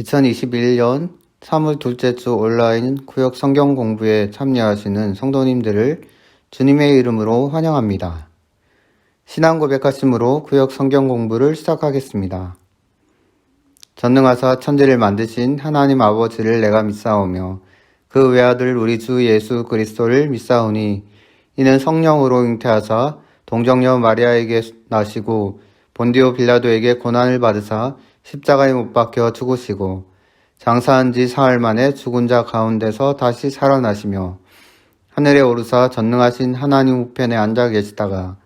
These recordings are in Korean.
2021년 3월 둘째 주 온라인 구역 성경 공부에 참여하시는 성도님들을 주님의 이름으로 환영합니다. 신앙 고백하심으로 구역 성경 공부를 시작하겠습니다. 전능하사 천지를 만드신 하나님 아버지를 내가 믿사오며 그 외아들 우리 주 예수 그리스도를 믿사오니 이는 성령으로 잉태하사 동정녀 마리아에게 나시고 본디오 빌라도에게 고난을 받으사 십자가에 못 박혀 죽으시고 장사한 지 사흘 만에 죽은 자 가운데서 다시 살아나시며 하늘에 오르사 전능하신 하나님 우편에 앉아 계시다가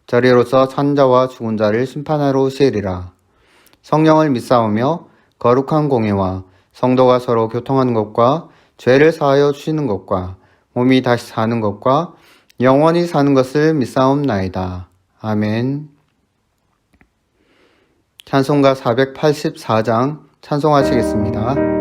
저리로서 산 자와 죽은 자를 심판하러 오시리라. 성령을 믿사오며 거룩한 공예와 성도가 서로 교통하는 것과 죄를 사하여 주시는 것과 몸이 다시 사는 것과 영원히 사는 것을 믿사옵나이다. 아멘. 찬송가 484장 찬송하시겠습니다.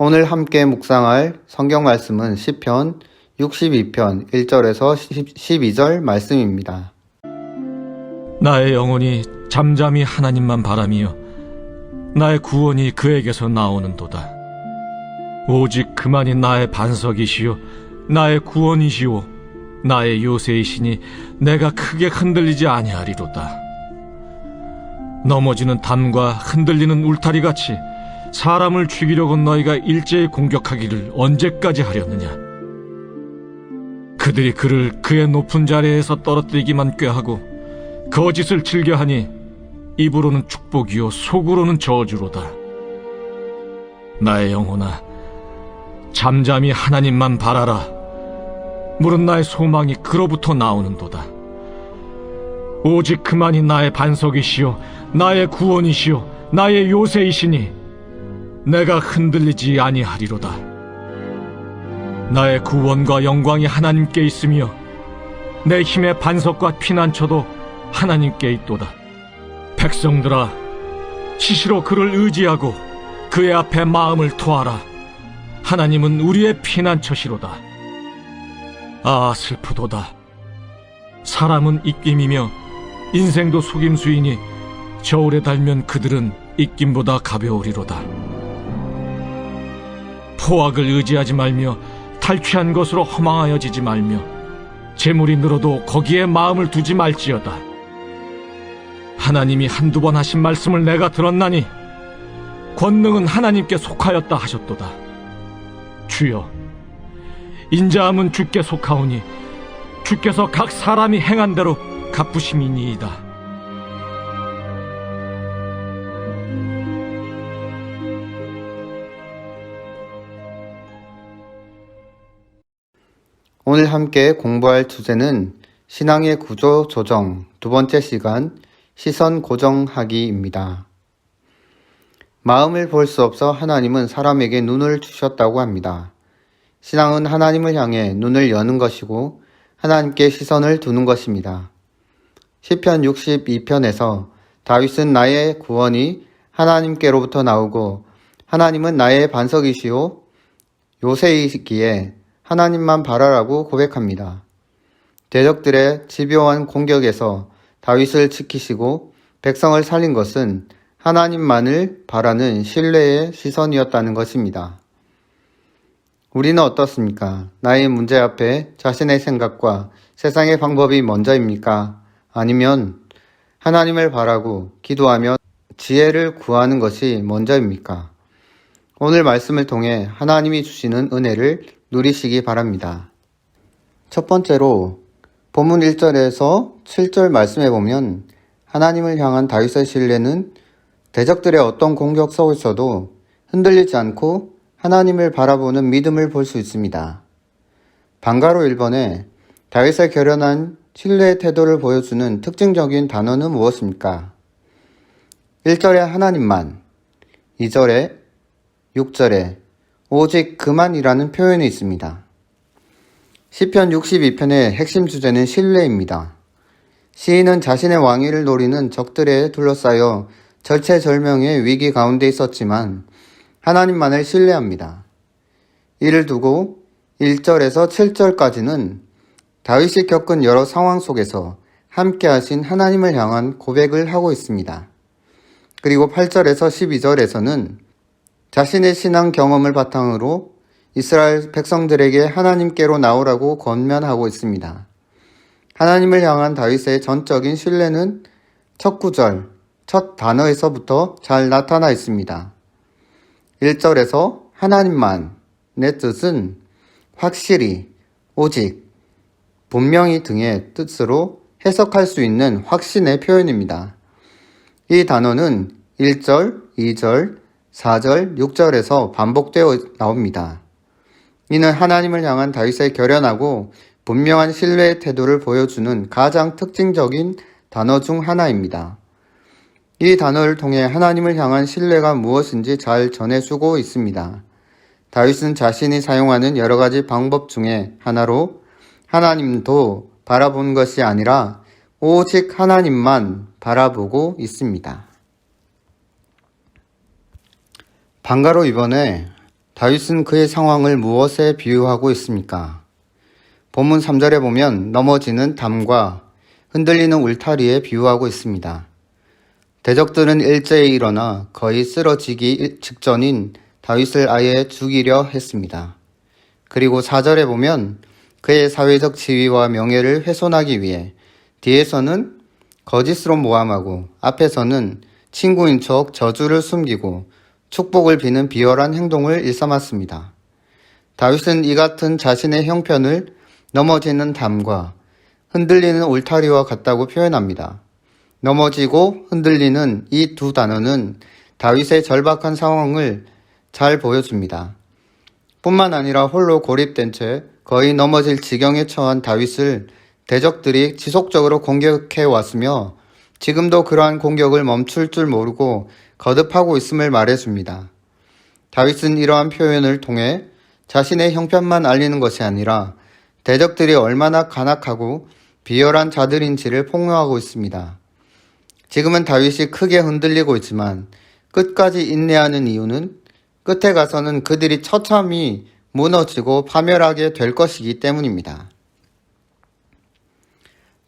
오늘 함께 묵상할 성경 말씀은 시편 62편 1절에서 12절 말씀입니다. 나의 영혼이 잠잠히 하나님만 바라며 나의 구원이 그에게서 나오는도다. 오직 그만이 나의 반석이시요 나의 구원이시오 나의 요새이시니 내가 크게 흔들리지 아니하리로다. 넘어지는 담과 흔들리는 울타리같이 사람을 죽이려고 너희가 일제히 공격하기를 언제까지 하렸느냐. 그들이 그를 그의 높은 자리에서 떨어뜨리기만 꾀하고 거짓을 즐겨하니 입으로는 축복이요 속으로는 저주로다. 나의 영혼아 잠잠히 하나님만 바라라. 물은 나의 소망이 그로부터 나오는도다. 오직 그만이 나의 반석이시요 나의 구원이시요 나의 요새이시니 내가 흔들리지 아니하리로다. 나의 구원과 영광이 하나님께 있으며 내 힘의 반석과 피난처도 하나님께 있도다. 백성들아, 시시로 그를 의지하고 그의 앞에 마음을 토하라. 하나님은 우리의 피난처시로다. 아, 슬프도다. 사람은 입김이며 인생도 속임수이니 저울에 달면 그들은 입김보다 가벼우리로다. 포악을 의지하지 말며 탈취한 것으로 허망하여지지 말며 재물이 늘어도 거기에 마음을 두지 말지어다. 하나님이 한두 번 하신 말씀을 내가 들었나니 권능은 하나님께 속하였다 하셨도다. 주여, 인자함은 주께 속하오니 주께서 각 사람이 행한 대로 갚으심이니이다. 오늘 함께 공부할 주제는 신앙의 구조 조정 두 번째 시간 시선 고정하기입니다. 마음을 볼 수 없어 하나님은 사람에게 눈을 주셨다고 합니다. 신앙은 하나님을 향해 눈을 여는 것이고 하나님께 시선을 두는 것입니다. 시편 62편에서 다윗은 나의 구원이 하나님께로부터 나오고 하나님은 나의 반석이시오 요새이기에 하나님만 바라라고 고백합니다. 대적들의 집요한 공격에서 다윗을 지키시고 백성을 살린 것은 하나님만을 바라는 신뢰의 시선이었다는 것입니다. 우리는 어떻습니까? 나의 문제 앞에 자신의 생각과 세상의 방법이 먼저입니까? 아니면 하나님을 바라고 기도하며 지혜를 구하는 것이 먼저입니까? 오늘 말씀을 통해 하나님이 주시는 은혜를 누리시기 바랍니다. 첫 번째로 본문 1절에서 7절 말씀해 보면 하나님을 향한 다윗의 신뢰는 대적들의 어떤 공격 속에서도 흔들리지 않고 하나님을 바라보는 믿음을 볼 수 있습니다. 방가로 1번에 다윗의 결연한 신뢰의 태도를 보여주는 특징적인 단어는 무엇입니까? 1절에 하나님만, 2절에 6절에 오직 그만이라는 표현이 있습니다. 시편 62편의 핵심 주제는 신뢰입니다. 시인은 자신의 왕위를 노리는 적들에 둘러싸여 절체절명의 위기 가운데 있었지만 하나님만을 신뢰합니다. 이를 두고 1절에서 7절까지는 다윗이 겪은 여러 상황 속에서 함께 하신 하나님을 향한 고백을 하고 있습니다. 그리고 8절에서 12절에서는 자신의 신앙 경험을 바탕으로 이스라엘 백성들에게 하나님께로 나오라고 권면하고 있습니다. 하나님을 향한 다윗의 전적인 신뢰는 첫 구절, 첫 단어에서부터 잘 나타나 있습니다. 1절에서 하나님만의 뜻은 확실히, 오직, 분명히 등의 뜻으로 해석할 수 있는 확신의 표현입니다. 이 단어는 1절, 2절, 4절, 6절에서 반복되어 나옵니다. 이는 하나님을 향한 다윗의 결연하고 분명한 신뢰의 태도를 보여주는 가장 특징적인 단어 중 하나입니다. 이 단어를 통해 하나님을 향한 신뢰가 무엇인지 잘 전해주고 있습니다. 다윗은 자신이 사용하는 여러 가지 방법 중에 하나로 하나님도 바라보는 것이 아니라 오직 하나님만 바라보고 있습니다. 방가로 이번에 다윗은 그의 상황을 무엇에 비유하고 있습니까? 본문 3절에 보면 넘어지는 담과 흔들리는 울타리에 비유하고 있습니다. 대적들은 일제히 일어나 거의 쓰러지기 직전인 다윗을 아예 죽이려 했습니다. 그리고 4절에 보면 그의 사회적 지위와 명예를 훼손하기 위해 뒤에서는 거짓으로 모함하고 앞에서는 친구인 척 저주를 숨기고 축복을 비는 비열한 행동을 일삼았습니다. 다윗은 이 같은 자신의 형편을 넘어지는 담과 흔들리는 울타리와 같다고 표현합니다. 넘어지고 흔들리는 이 두 단어는 다윗의 절박한 상황을 잘 보여줍니다. 뿐만 아니라 홀로 고립된 채 거의 넘어질 지경에 처한 다윗을 대적들이 지속적으로 공격해 왔으며 지금도 그러한 공격을 멈출 줄 모르고 거듭하고 있음을 말해줍니다. 다윗은 이러한 표현을 통해 자신의 형편만 알리는 것이 아니라 대적들이 얼마나 간악하고 비열한 자들인지를 폭로하고 있습니다. 지금은 다윗이 크게 흔들리고 있지만 끝까지 인내하는 이유는 끝에 가서는 그들이 처참히 무너지고 파멸하게 될 것이기 때문입니다.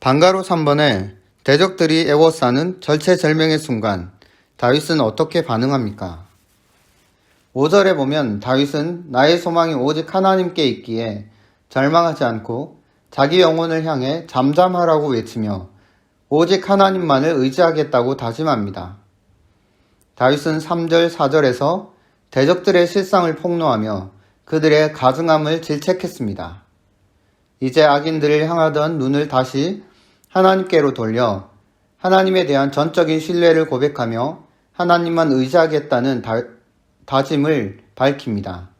방가로 3번에 대적들이 에워싸는 절체절명의 순간 다윗은 어떻게 반응합니까? 5절에 보면 다윗은 나의 소망이 오직 하나님께 있기에 절망하지 않고 자기 영혼을 향해 잠잠하라고 외치며 오직 하나님만을 의지하겠다고 다짐합니다. 다윗은 3절, 4절에서 대적들의 실상을 폭로하며 그들의 가증함을 질책했습니다. 이제 악인들을 향하던 눈을 다시 하나님께로 돌려 하나님에 대한 전적인 신뢰를 고백하며 하나님만 의지하겠다는 다짐을 밝힙니다.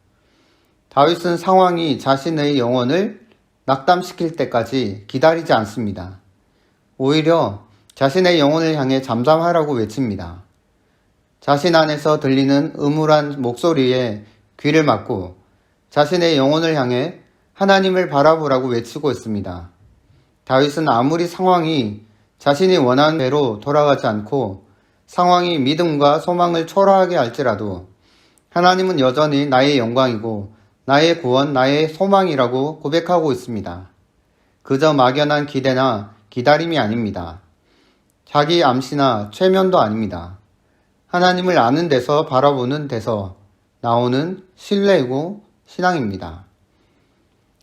다윗은 상황이 자신의 영혼을 낙담시킬 때까지 기다리지 않습니다. 오히려 자신의 영혼을 향해 잠잠하라고 외칩니다. 자신 안에서 들리는 음울한 목소리에 귀를 막고 자신의 영혼을 향해 하나님을 바라보라고 외치고 있습니다. 다윗은 아무리 상황이 자신이 원하는 대로 돌아가지 않고 상황이 믿음과 소망을 초라하게 할지라도 하나님은 여전히 나의 영광이고 나의 구원, 나의 소망이라고 고백하고 있습니다. 그저 막연한 기대나 기다림이 아닙니다. 자기 암시나 최면도 아닙니다. 하나님을 아는 데서 바라보는 데서 나오는 신뢰이고 신앙입니다.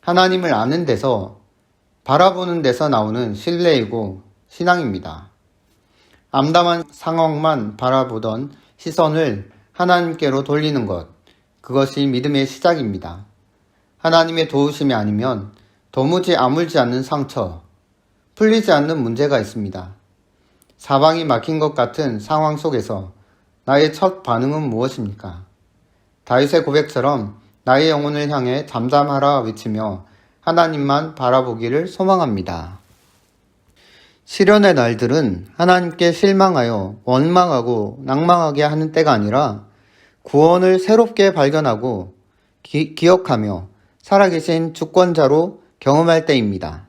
하나님을 아는 데서 바라보는 데서 나오는 신뢰이고 신앙입니다. 암담한 상황만 바라보던 시선을 하나님께로 돌리는 것, 그것이 믿음의 시작입니다. 하나님의 도우심이 아니면 도무지 아물지 않는 상처, 풀리지 않는 문제가 있습니다. 사방이 막힌 것 같은 상황 속에서 나의 첫 반응은 무엇입니까? 다윗의 고백처럼 나의 영혼을 향해 잠잠하라 외치며 하나님만 바라보기를 소망합니다. 시련의 날들은 하나님께 실망하여 원망하고 낭망하게 하는 때가 아니라 구원을 새롭게 발견하고 기억하며 살아계신 주권자로 경험할 때입니다.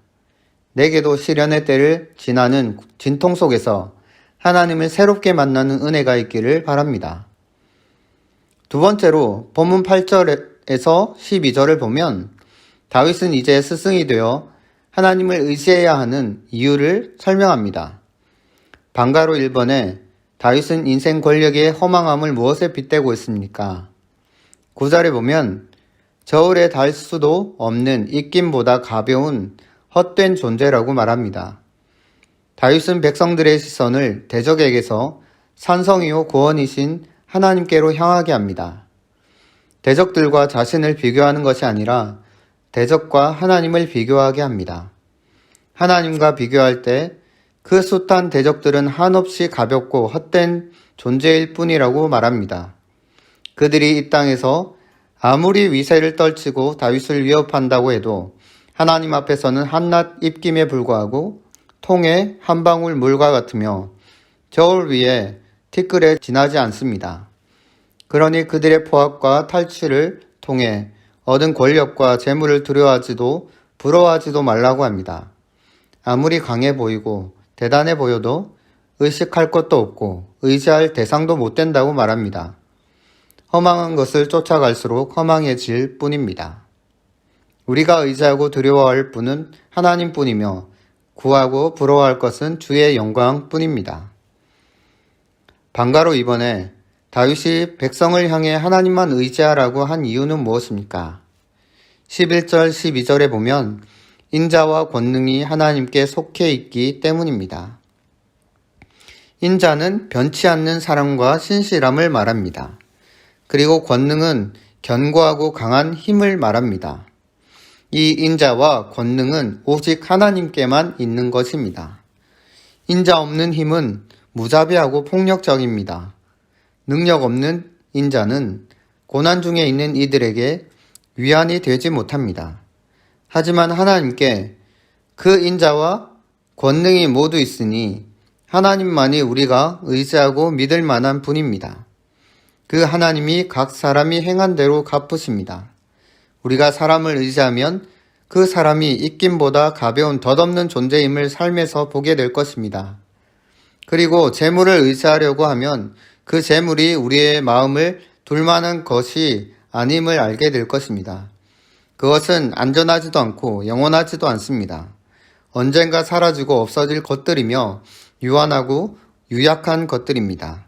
내게도 시련의 때를 지나는 진통 속에서 하나님을 새롭게 만나는 은혜가 있기를 바랍니다. 두 번째로 본문 8절에서 12절을 보면 다윗은 이제 스승이 되어 하나님을 의지해야 하는 이유를 설명합니다. 방가로 1번에 다윗은 인생 권력의 허망함을 무엇에 빗대고 있습니까? 9절에 보면 저울에 달 수도 없는 입김보다 가벼운 헛된 존재라고 말합니다. 다윗은 백성들의 시선을 대적에게서 산성이요 구원이신 하나님께로 향하게 합니다. 대적들과 자신을 비교하는 것이 아니라 대적과 하나님을 비교하게 합니다. 하나님과 비교할 때 그 숱한 대적들은 한없이 가볍고 헛된 존재일 뿐이라고 말합니다. 그들이 이 땅에서 아무리 위세를 떨치고 다윗을 위협한다고 해도 하나님 앞에서는 한낱 입김에 불과하고 통에 한 방울 물과 같으며 저울 위에 티끌에 지나지 않습니다. 그러니 그들의 포악과 탈취를 통해 얻은 권력과 재물을 두려워하지도 부러워하지도 말라고 합니다. 아무리 강해 보이고 대단해 보여도 의식할 것도 없고 의지할 대상도 못 된다고 말합니다. 허망한 것을 쫓아갈수록 허망해질 뿐입니다. 우리가 의지하고 두려워할 분은 하나님뿐이며 구하고 부러워할 것은 주의 영광뿐입니다. 방가로 이번에 다윗이 백성을 향해 하나님만 의지하라고 한 이유는 무엇입니까? 11절, 12절에 보면 인자와 권능이 하나님께 속해 있기 때문입니다. 인자는 변치 않는 사랑과 신실함을 말합니다. 그리고 권능은 견고하고 강한 힘을 말합니다. 이 인자와 권능은 오직 하나님께만 있는 것입니다. 인자 없는 힘은 무자비하고 폭력적입니다. 능력 없는 인자는 고난 중에 있는 이들에게 위안이 되지 못합니다. 하지만 하나님께 그 인자와 권능이 모두 있으니 하나님만이 우리가 의지하고 믿을 만한 분입니다. 그 하나님이 각 사람이 행한 대로 갚으십니다. 우리가 사람을 의지하면 그 사람이 입김보다 가벼운 덧없는 존재임을 삶에서 보게 될 것입니다. 그리고 재물을 의지하려고 하면 그 재물이 우리의 마음을 둘만한 것이 아님을 알게 될 것입니다. 그것은 안전하지도 않고 영원하지도 않습니다. 언젠가 사라지고 없어질 것들이며 유한하고 유약한 것들입니다.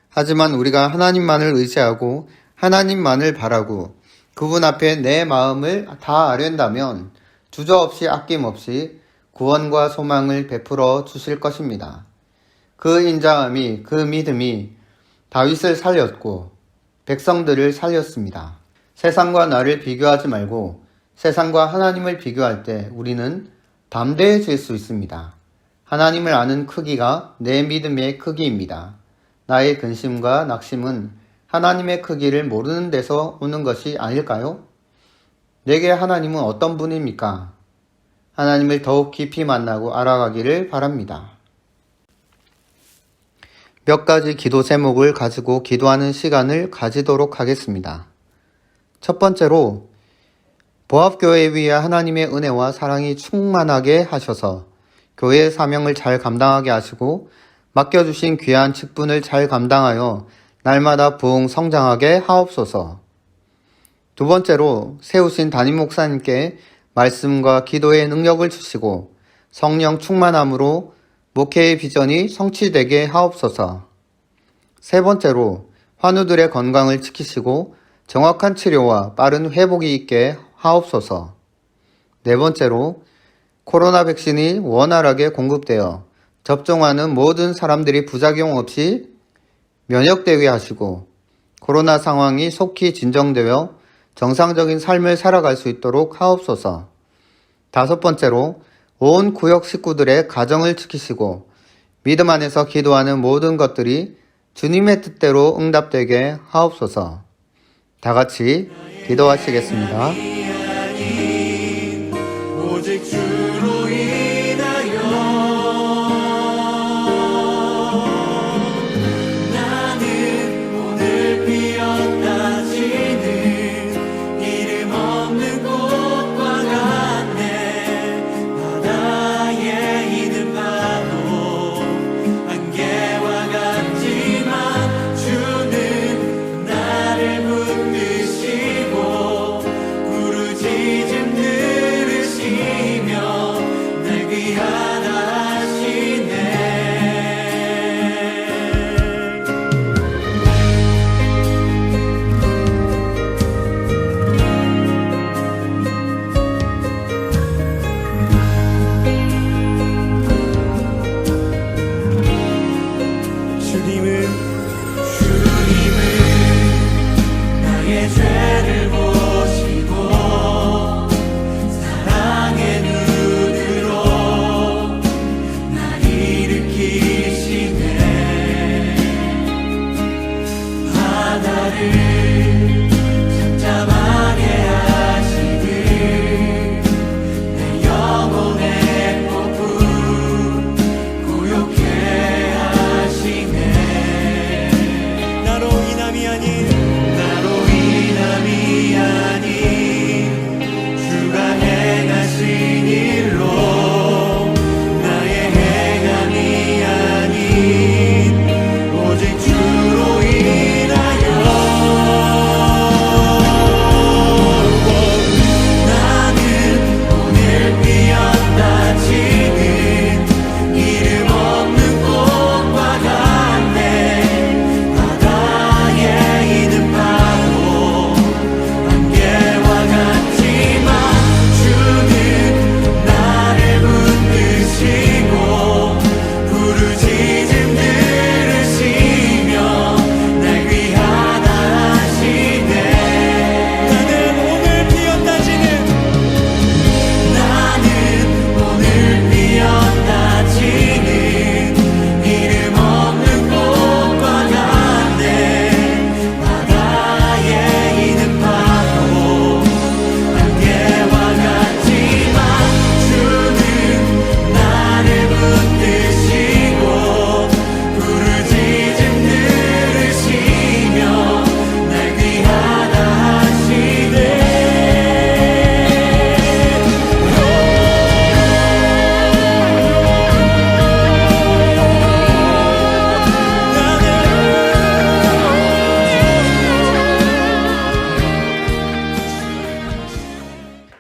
하지만 우리가 하나님만을 의지하고 하나님만을 바라고 그분 앞에 내 마음을 다 아련다면 주저없이 아낌없이 구원과 소망을 베풀어 주실 것입니다. 그 인자함이, 그 믿음이 다윗을 살렸고 백성들을 살렸습니다. 세상과 나를 비교하지 말고 세상과 하나님을 비교할 때 우리는 담대해질 수 있습니다. 하나님을 아는 크기가 내 믿음의 크기입니다. 나의 근심과 낙심은 하나님의 크기를 모르는 데서 오는 것이 아닐까요? 내게 하나님은 어떤 분입니까? 하나님을 더욱 깊이 만나고 알아가기를 바랍니다. 몇 가지 기도 제목을 가지고 기도하는 시간을 가지도록 하겠습니다. 첫 번째로 보합교회 위에 하나님의 은혜와 사랑이 충만하게 하셔서 교회의 사명을 잘 감당하게 하시고 맡겨주신 귀한 직분을 잘 감당하여 날마다 부흥 성장하게 하옵소서. 두 번째로 세우신 담임 목사님께 말씀과 기도의 능력을 주시고 성령 충만함으로 목회의 비전이 성취되게 하옵소서. 세 번째로 환우들의 건강을 지키시고 정확한 치료와 빠른 회복이 있게 하옵소서. 네 번째로 코로나 백신이 원활하게 공급되어 접종하는 모든 사람들이 부작용 없이 면역되게 하시고 코로나 상황이 속히 진정되어 정상적인 삶을 살아갈 수 있도록 하옵소서. 다섯 번째로 온 구역 식구들의 가정을 지키시고 믿음 안에서 기도하는 모든 것들이 주님의 뜻대로 응답되게 하옵소서. 다 같이 기도하시겠습니다. 오직 주로 인하여 나는 오늘 피었다 지는 이름 없는 꽃과 같네. 바다에 있는 파도 안개와 같지만 주는 나를 붙드시고 부르짖음 들으시며 내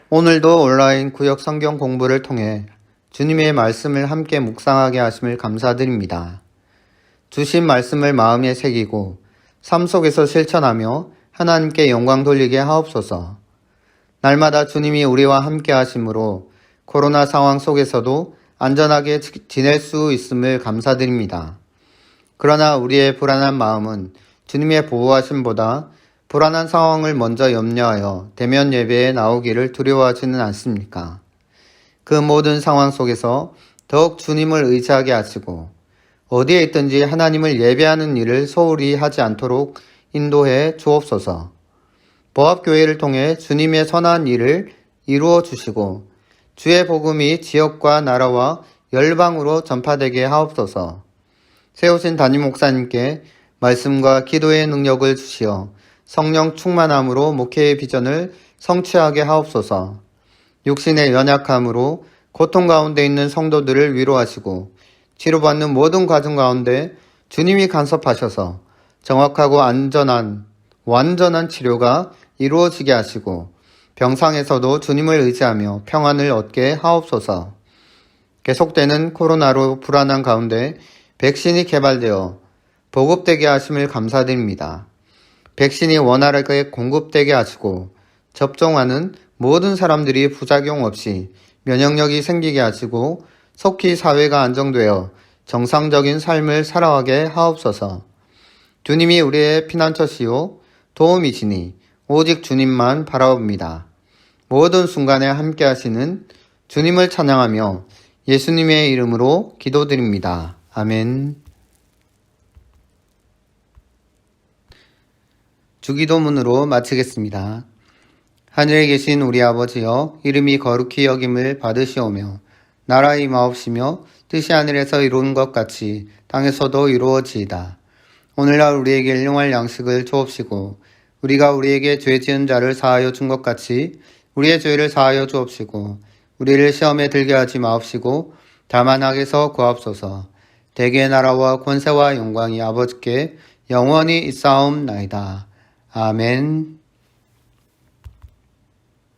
오늘도 온라인 구역 성경 공부를 통해 주님의 말씀을 함께 묵상하게 하심을 감사드립니다. 주신 말씀을 마음에 새기고 삶 속에서 실천하며 하나님께 영광 돌리게 하옵소서. 날마다 주님이 우리와 함께 하심으로 코로나 상황 속에서도 안전하게 지낼 수 있음을 감사드립니다. 그러나 우리의 불안한 마음은 주님의 보호하심보다 불안한 상황을 먼저 염려하여 대면 예배에 나오기를 두려워하지는 않습니까? 그 모든 상황 속에서 더욱 주님을 의지하게 하시고 어디에 있든지 하나님을 예배하는 일을 소홀히 하지 않도록 인도해 주옵소서. 보합교회를 통해 주님의 선한 일을 이루어 주시고 주의 복음이 지역과 나라와 열방으로 전파되게 하옵소서. 세우신 담임 목사님께 말씀과 기도의 능력을 주시어 성령 충만함으로 목회의 비전을 성취하게 하옵소서. 육신의 연약함으로 고통 가운데 있는 성도들을 위로하시고 치료받는 모든 과정 가운데 주님이 간섭하셔서 정확하고 완전한 치료가 이루어지게 하시고 병상에서도 주님을 의지하며 평안을 얻게 하옵소서. 계속되는 코로나로 불안한 가운데 백신이 개발되어 보급되게 하심을 감사드립니다. 백신이 원활하게 공급되게 하시고 접종하는 모든 사람들이 부작용 없이 면역력이 생기게 하시고 속히 사회가 안정되어 정상적인 삶을 살아가게 하옵소서. 주님이 우리의 피난처시요 도움이시니 오직 주님만 바라옵니다. 모든 순간에 함께 하시는 주님을 찬양하며 예수님의 이름으로 기도드립니다. 아멘. 주기도문으로 마치겠습니다. 하늘에 계신 우리 아버지여, 이름이 거룩히 여김을 받으시오며 나라의 임하옵시며 뜻이 하늘에서 이루는 것 같이 땅에서도 이루어지이다. 오늘날 우리에게 일용할 양식을 주옵시고 우리가 우리에게 죄 지은 자를 사하여 준 것 같이 우리의 죄를 사하여 주옵시고 우리를 시험에 들게 하지 마옵시고 다만 악에서 구하옵소서. 대개의 나라와 권세와 영광이 아버지께 영원히 있사옵나이다. 아멘.